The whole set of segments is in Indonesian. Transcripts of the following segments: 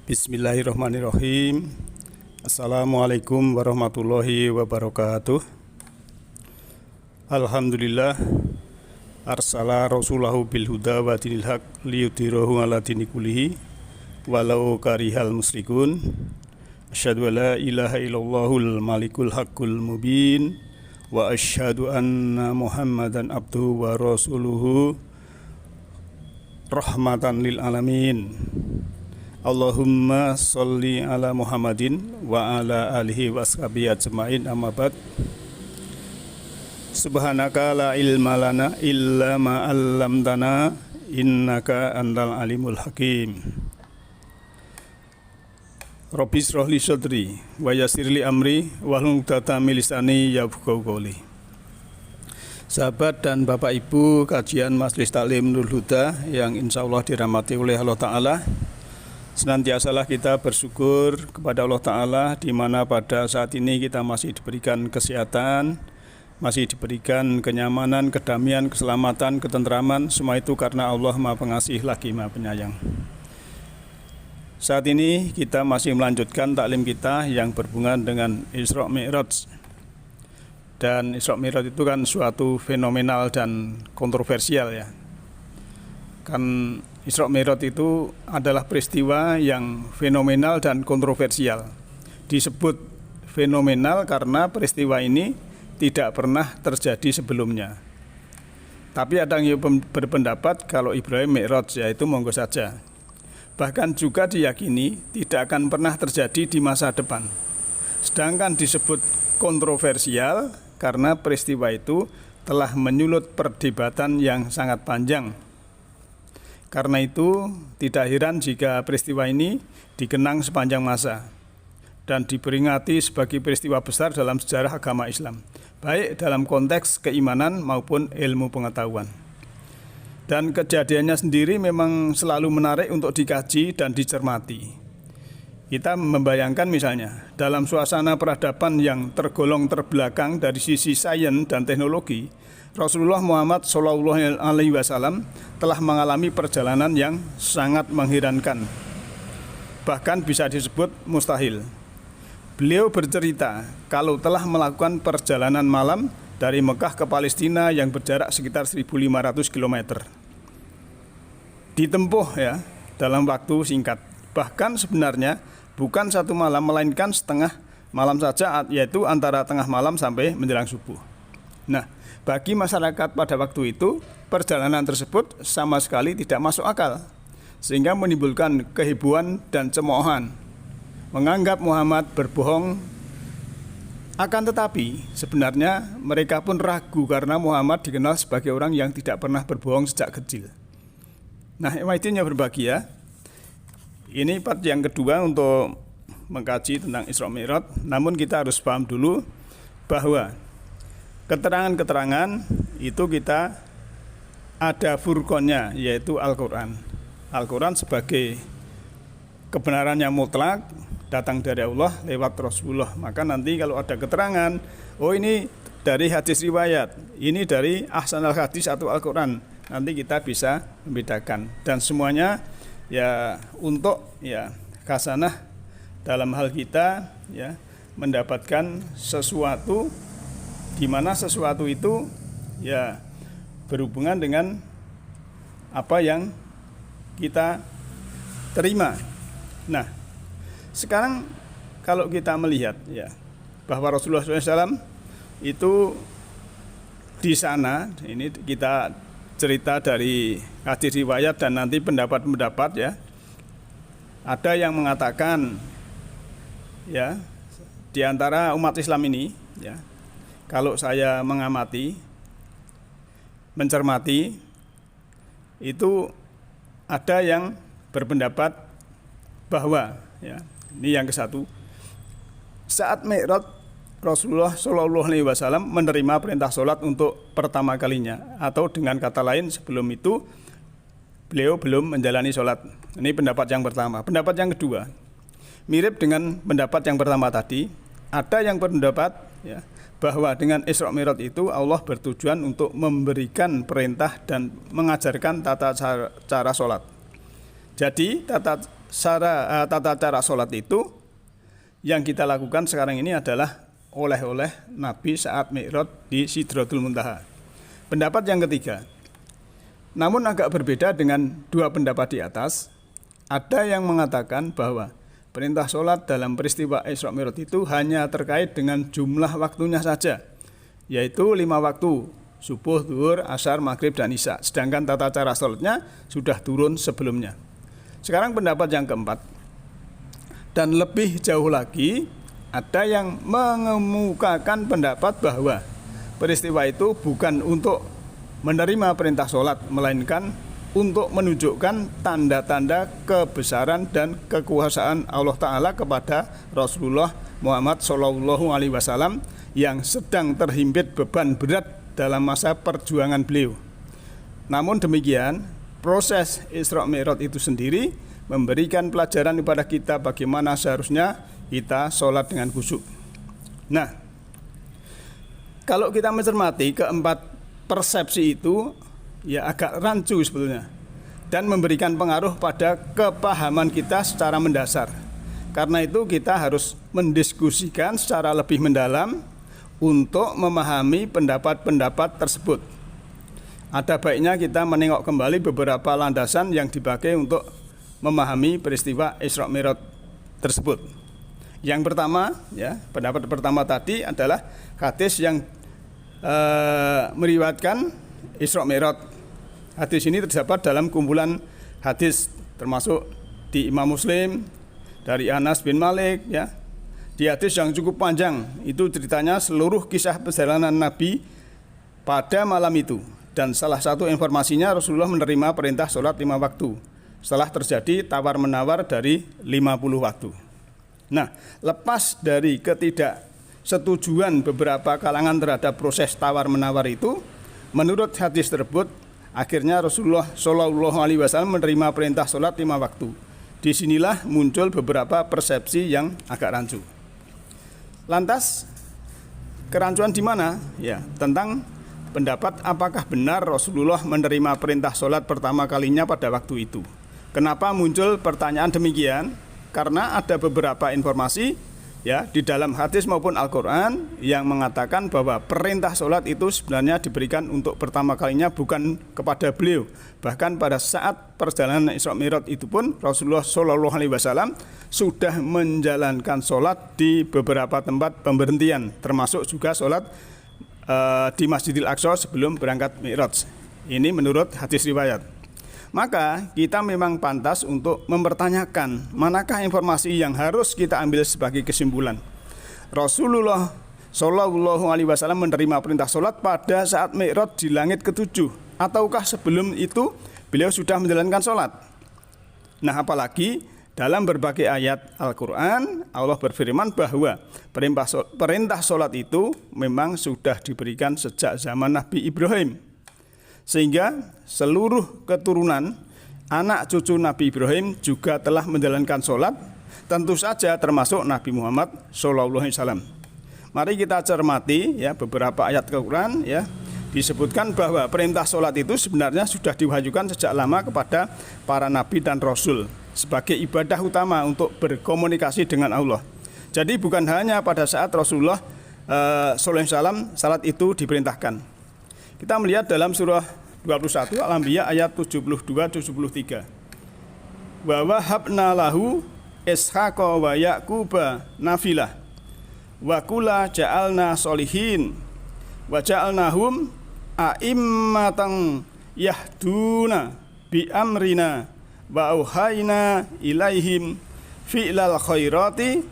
Bismillahirrahmanirrahim. Assalamualaikum warahmatullahi wabarakatuh. Alhamdulillah arsala rasulahu bil huda wa dinil haq liyudhhirahu ala dini kullihi walau karihal musyrikun. Asyhadu an la ilaha illallahul malikul haqqul mubin wa asyhadu anna Muhammadan abduhu wa rasuluhu rahmatan lil alamin. Allahumma sholli ala Muhammadin wa ala alihi wa ashabihi ajma'in, amma ba'd. Subhanaka la ilma lana illa ma 'allamtana innaka antal alimul hakim. Rabbi shrah li sadri wa yassir li amri wahlul 'uqdatam min lisani yafqahu qawli. Sahabat dan Bapak Ibu kajian Majelis Taklim Nurul Huda yang insyaallah dirahmati oleh Allah Ta'ala, senantiasalah kita bersyukur kepada Allah Ta'ala di mana pada saat ini kita masih diberikan kesehatan, masih diberikan kenyamanan, kedamaian, keselamatan, ketentraman. Semua itu karena Allah Maha Pengasih lagi Maha Penyayang. Saat ini kita masih melanjutkan taklim kita yang berhubungan dengan Isra Mi'raj. Dan Isra Mi'raj itu kan suatu fenomenal dan kontroversial ya. Kan Isra Mi'raj itu adalah peristiwa yang fenomenal dan kontroversial. Disebut fenomenal karena peristiwa ini tidak pernah terjadi sebelumnya. Tapi ada yang berpendapat kalau Ibrahim Mi'raj, yaitu monggo saja. Bahkan juga diyakini tidak akan pernah terjadi di masa depan. Sedangkan disebut kontroversial karena peristiwa itu telah menyulut perdebatan yang sangat panjang. Karena itu tidak heran jika peristiwa ini dikenang sepanjang masa dan diperingati sebagai peristiwa besar dalam sejarah agama Islam, baik dalam konteks keimanan maupun ilmu pengetahuan. Dan kejadiannya sendiri memang selalu menarik untuk dikaji dan dicermati. Kita membayangkan misalnya dalam suasana peradaban yang tergolong terbelakang dari sisi sains dan teknologi, Rasulullah Muhammad SAW telah mengalami perjalanan yang sangat mengherankan, bahkan bisa disebut mustahil. Beliau bercerita kalau telah melakukan perjalanan malam dari Mekah ke Palestina yang berjarak sekitar 1.500 km. Ditempuh ya dalam waktu singkat. Bahkan sebenarnya bukan satu malam, melainkan setengah malam saja, yaitu antara tengah malam sampai menjelang subuh. Nah, bagi masyarakat pada waktu itu, perjalanan tersebut sama sekali tidak masuk akal, sehingga menimbulkan kehebohan dan cemoohan, menganggap Muhammad berbohong. Akan tetapi, sebenarnya mereka pun ragu karena Muhammad dikenal sebagai orang yang tidak pernah berbohong sejak kecil. Nah, itu berbahagia. Ini part yang kedua untuk mengkaji tentang Isra Mi'raj. Namun kita harus paham dulu bahwa keterangan-keterangan itu kita ada furqonnya, yaitu Al-Quran. Al-Quran sebagai kebenaran yang mutlak datang dari Allah lewat Rasulullah. Maka nanti kalau ada keterangan, oh ini dari hadis riwayat, ini dari ahsanal hadis atau Al-Quran, nanti kita bisa membedakan. Dan semuanya ya untuk ya khasanah dalam hal kita ya mendapatkan sesuatu di mana sesuatu itu ya berhubungan dengan apa yang kita terima. Nah, sekarang kalau kita melihat ya bahwa Rasulullah SAW itu di sana, ini kita cerita dari hadis riwayat dan nanti pendapat-pendapat ya. Ada yang mengatakan ya di antara umat Islam ini ya, kalau saya mengamati, mencermati, itu ada yang berpendapat bahwa ya, ini yang ke satu, saat Mi'raj Rasulullah SAW menerima perintah sholat untuk pertama kalinya, atau dengan kata lain sebelum itu beliau belum menjalani sholat. Ini pendapat yang pertama. Pendapat yang kedua, mirip dengan pendapat yang pertama tadi, ada yang berpendapat ya, bahwa dengan Isra Mi'raj itu Allah bertujuan untuk memberikan perintah dan mengajarkan tata cara sholat. Jadi tata tata cara sholat itu yang kita lakukan sekarang ini adalah oleh-oleh Nabi saat Mi'raj di Sidratul Muntaha. Pendapat yang ketiga, namun agak berbeda dengan dua pendapat di atas. Ada yang mengatakan bahwa perintah sholat dalam peristiwa Isra Mi'raj itu hanya terkait dengan jumlah waktunya saja, yaitu 5 waktu, subuh, zuhur, asar, maghrib, dan isya. Sedangkan tata cara sholatnya sudah turun sebelumnya. Sekarang pendapat yang keempat, dan lebih jauh lagi, ada yang mengemukakan pendapat bahwa peristiwa itu bukan untuk menerima perintah sholat, melainkan untuk menunjukkan tanda-tanda kebesaran dan kekuasaan Allah Ta'ala kepada Rasulullah Muhammad SAW yang sedang terhimpit beban berat dalam masa perjuangan beliau. Namun demikian, proses Isra Mi'raj itu sendiri memberikan pelajaran kepada kita bagaimana seharusnya kita sholat dengan khusyuk. Nah, kalau kita mencermati keempat persepsi itu, ya agak rancu sebetulnya, dan memberikan pengaruh pada kepahaman kita secara mendasar. Karena itu kita harus mendiskusikan secara lebih mendalam untuk memahami pendapat-pendapat tersebut. Ada baiknya kita menengok kembali beberapa landasan yang dipakai untuk memahami peristiwa Isra Mi'raj tersebut. Yang pertama, ya, pendapat pertama tadi adalah hadis yang meriwayatkan Isra Mi'raj. Hadis ini terdapat dalam kumpulan hadis termasuk di Imam Muslim dari Anas bin Malik, ya. Di hadis yang cukup panjang itu ceritanya seluruh kisah perjalanan Nabi pada malam itu, dan salah satu informasinya Rasulullah menerima perintah sholat 5 waktu setelah terjadi tawar-menawar dari 50 waktu. Nah, lepas dari ketidaksetujuan beberapa kalangan terhadap proses tawar-menawar itu, menurut hadis tersebut, akhirnya Rasulullah SAW menerima perintah sholat 5 waktu. Disinilah muncul beberapa persepsi yang agak rancu. Lantas, kerancuan di mana? Ya, tentang pendapat apakah benar Rasulullah menerima perintah sholat pertama kalinya pada waktu itu. Kenapa muncul pertanyaan demikian? Karena ada beberapa informasi, ya, di dalam hadis maupun Al-Quran yang mengatakan bahwa perintah sholat itu sebenarnya diberikan untuk pertama kalinya bukan kepada beliau. Bahkan pada saat perjalanan Isra Mi'raj itu pun Rasulullah SAW sudah menjalankan sholat di beberapa tempat pemberhentian, termasuk juga sholat di Masjidil Aqsa sebelum berangkat Mi'raj. Ini menurut hadis riwayat. Maka kita memang pantas untuk mempertanyakan manakah informasi yang harus kita ambil sebagai kesimpulan. Rasulullah SAW menerima perintah sholat pada saat Mi'raj di langit ke-7, ataukah sebelum itu beliau sudah menjalankan sholat? Nah, apalagi dalam berbagai ayat Al-Quran Allah berfirman bahwa perintah sholat itu memang sudah diberikan sejak zaman Nabi Ibrahim, sehingga seluruh keturunan anak cucu Nabi Ibrahim juga telah menjalankan sholat, tentu saja termasuk Nabi Muhammad SAW. Mari kita cermati, ya, beberapa ayat Al-Quran, ya, disebutkan bahwa perintah sholat itu sebenarnya sudah diwahyukan sejak lama kepada para nabi dan rasul sebagai ibadah utama untuk berkomunikasi dengan Allah. Jadi bukan hanya pada saat Rasulullah SAW salat itu diperintahkan. Kita melihat dalam surah 21 Al-Anbiya ayat 72-73. Wa wahabna lahu ishaqa wa yaquba nafilah wa kula ja'alna solihin wa ja'alnahum a'immatan yahduna bi amrina wa auhayna ilaihim fi'lal khairati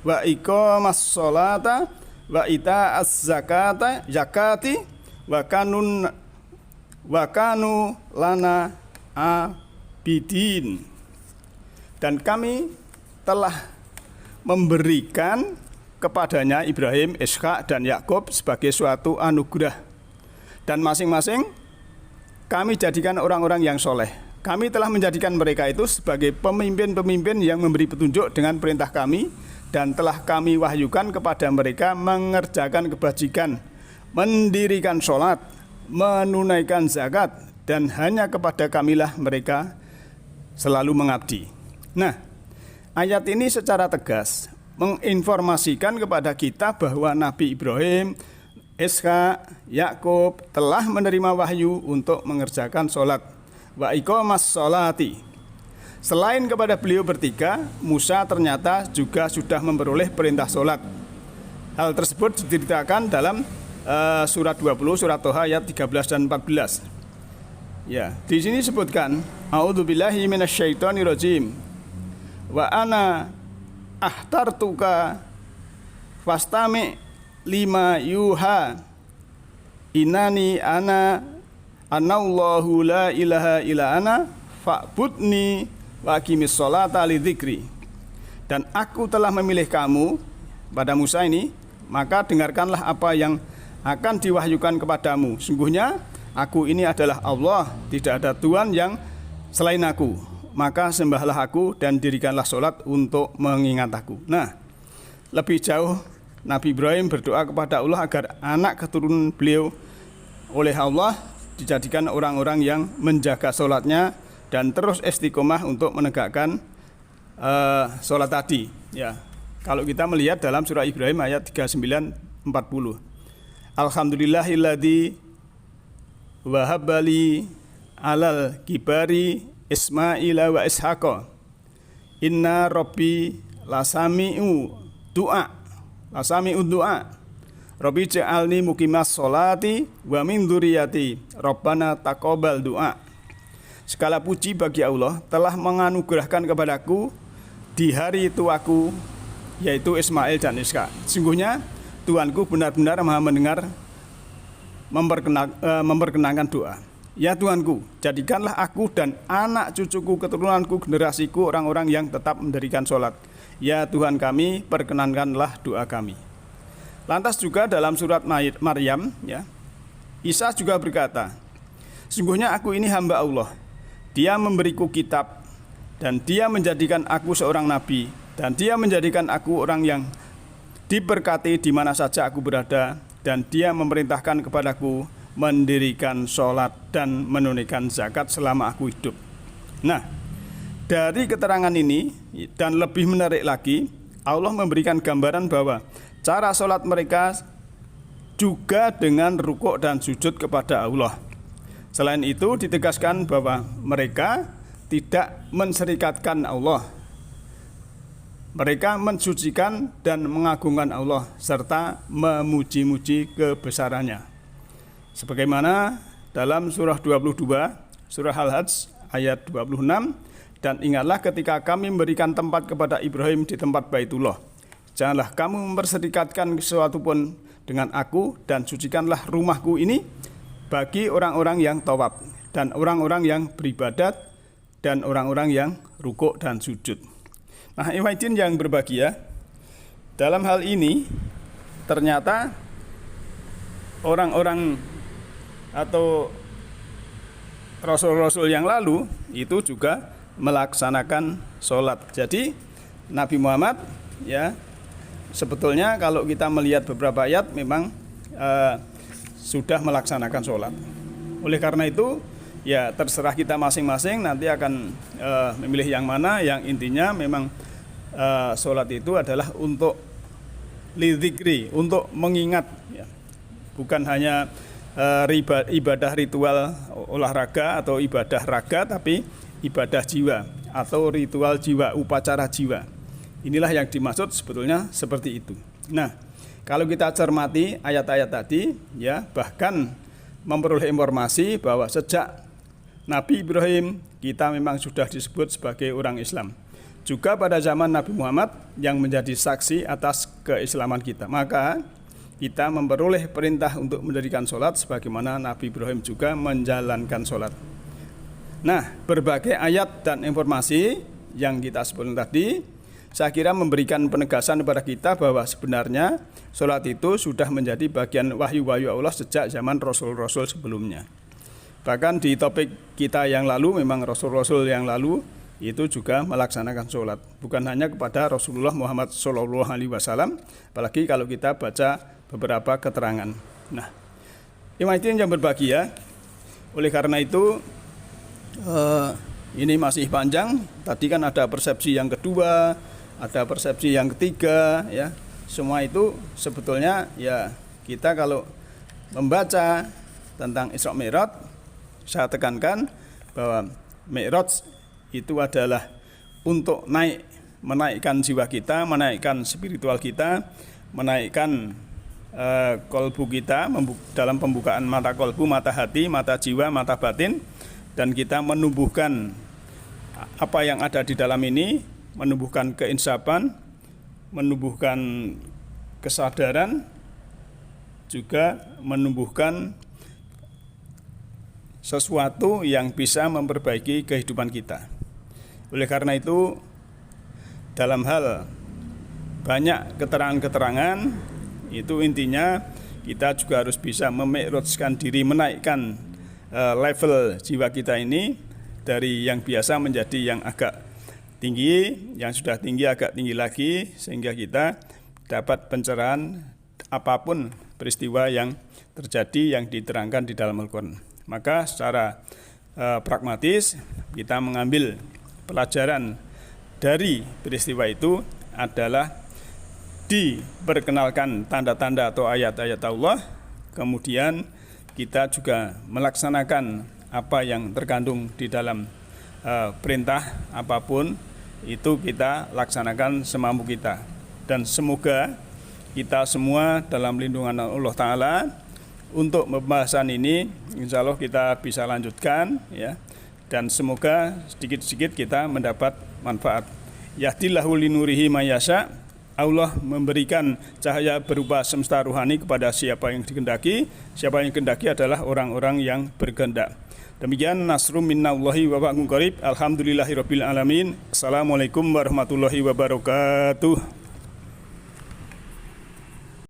wa iqamas sholata wa ita'az zakati wa kanu lana abidin. Dan kami telah memberikan kepadanya Ibrahim, Ishak, dan Yakub sebagai suatu anugerah, dan masing-masing kami jadikan orang-orang yang soleh. Kami telah menjadikan mereka itu sebagai pemimpin-pemimpin yang memberi petunjuk dengan perintah kami, dan telah kami wahyukan kepada mereka mengerjakan kebajikan, mendirikan sholat, menunaikan zakat, dan hanya kepada kamilah mereka selalu mengabdi. Nah, ayat ini secara tegas menginformasikan kepada kita bahwa Nabi Ibrahim, Ishak, Yakub telah menerima wahyu untuk mengerjakan sholat. Wa iqamas sholati. Selain kepada beliau bertiga, Musa ternyata juga sudah memperoleh perintah sholat. Hal tersebut diceritakan dalam surat 20, surat Toha ayat 13 dan 14. Ya, di sini disebutkan, A'udzubillahi minasyaitonirrajim. Wa ana ahtartuka fastami' lima yuha inani anallahu la ilaha illa ana fa'budni wa aqimis sholata lidzikri. Dan aku telah memilih kamu, pada Musa ini, maka dengarkanlah apa yang akan diwahyukan kepadamu. Sungguhnya aku ini adalah Allah, tidak ada Tuhan yang selain aku. Maka sembahlah aku dan dirikanlah sholat untuk mengingat aku. Nah, lebih jauh Nabi Ibrahim berdoa kepada Allah agar anak keturunan beliau oleh Allah dijadikan orang-orang yang menjaga sholatnya dan terus istiqomah untuk menegakkan sholat tadi. Ya, kalau kita melihat dalam surah Ibrahim ayat 39-40, Alhamdulillahilladzi wahabali alal kibari Ismaila wa Ishaqa inna rabbi lasami'u du'a Rabbi ja'alni muqimas sholati wa min dzurriyyati Rabbana taqabbal du'a. Segala puji bagi Allah telah menganugerahkan kepadaku di hari tuaku, yaitu Ismail dan Ishak. Sungguhnya Tuhanku benar-benar maha mendengar memperkenankan doa. Ya Tuhanku, jadikanlah aku dan anak cucuku, keturunanku, generasiku orang-orang yang tetap mendirikan sholat. Ya Tuhan kami, perkenankanlah doa kami. Lantas juga dalam surat Maryam, ya, Isa juga berkata, sungguhnya aku ini hamba Allah. Dia memberiku kitab dan dia menjadikan aku seorang nabi dan dia menjadikan aku orang yang diberkati di mana saja aku berada, dan dia memerintahkan kepadaku mendirikan sholat dan menunaikan zakat selama aku hidup. Nah, dari keterangan ini dan lebih menarik lagi, Allah memberikan gambaran bahwa cara sholat mereka juga dengan rukuk dan sujud kepada Allah. Selain itu ditegaskan bahwa mereka tidak menserikatkan Allah. Mereka mensucikan dan mengagungkan Allah serta memuji-muji kebesarannya. Sebagaimana dalam surah 22, surah Al-Hajj ayat 26, dan ingatlah ketika kami memberikan tempat kepada Ibrahim di tempat Baitullah. Janganlah kamu memperserikatkan sesuatu pun dengan aku, dan sucikanlah rumahku ini bagi orang-orang yang tawaf dan orang-orang yang beribadat dan orang-orang yang rukuk dan sujud. Nah, ikhwatin yang berbahagia, dalam hal ini ternyata orang-orang atau rasul-rasul yang lalu itu juga melaksanakan sholat. Jadi Nabi Muhammad, ya, sebetulnya kalau kita melihat beberapa ayat memang sudah melaksanakan sholat. Oleh karena itu, ya terserah kita masing-masing nanti akan memilih yang mana. Yang intinya memang sholat itu adalah untuk lidzikri, untuk mengingat, ya. Bukan hanya ibadah ritual olahraga atau ibadah raga, tapi ibadah jiwa atau ritual jiwa, upacara jiwa. Inilah yang dimaksud sebetulnya seperti itu. Nah, kalau kita cermati ayat-ayat tadi, ya, bahkan memperoleh informasi bahwa sejak Nabi Ibrahim kita memang sudah disebut sebagai orang Islam. Juga pada zaman Nabi Muhammad yang menjadi saksi atas keislaman kita. Maka kita memperoleh perintah untuk mendirikan sholat sebagaimana Nabi Ibrahim juga menjalankan sholat. Nah, berbagai ayat dan informasi yang kita sebutkan tadi, saya kira memberikan penegasan kepada kita bahwa sebenarnya sholat itu sudah menjadi bagian wahyu-wahyu Allah sejak zaman Rasul-Rasul sebelumnya. Bahkan di topik kita yang lalu, memang Rasul-Rasul yang lalu itu juga melaksanakan sholat. Bukan hanya kepada Rasulullah Muhammad SAW, apalagi kalau kita baca beberapa keterangan. Nah, ikhwan yang berbahagia, oleh karena itu ini masih panjang. Tadi kan ada persepsi yang kedua, ada persepsi yang ketiga, ya. Semua itu sebetulnya ya kita kalau membaca tentang Isra Mi'raj, saya tekankan bahwa Mi'raj itu adalah untuk menaikkan jiwa kita, menaikkan spiritual kita, menaikkan kolbu kita dalam pembukaan mata kolbu, mata hati, mata jiwa, mata batin, dan kita menumbuhkan apa yang ada di dalam ini, menumbuhkan keinsapan, menumbuhkan kesadaran, juga menumbuhkan sesuatu yang bisa memperbaiki kehidupan kita. Oleh karena itu, dalam hal banyak keterangan-keterangan, itu intinya kita juga harus bisa memi'rajkan diri, menaikkan level jiwa kita ini dari yang biasa menjadi yang agak tinggi, yang sudah tinggi agak tinggi lagi, sehingga kita dapat pencerahan apapun peristiwa yang terjadi yang diterangkan di dalam Al-Quran. Maka secara pragmatis kita mengambil pelajaran dari peristiwa itu adalah diperkenalkan tanda-tanda atau ayat-ayat Allah, kemudian kita juga melaksanakan apa yang terkandung di dalam perintah apapun, itu kita laksanakan semampu kita. Dan semoga kita semua dalam lindungan Allah Ta'ala. Untuk pembahasan ini insya Allah kita bisa lanjutkan, ya, dan semoga sedikit-sedikit kita mendapat manfaat. Yahdillahu linurihi mayasya, Allah memberikan cahaya berupa semesta ruhani kepada siapa yang dikehendaki. Siapa yang dikehendaki adalah orang-orang yang berkehendak. Demikian, nasrum minallahi wa faqun qarib. Alhamdulillahirabbil alamin. Assalamualaikum warahmatullahi wabarakatuh.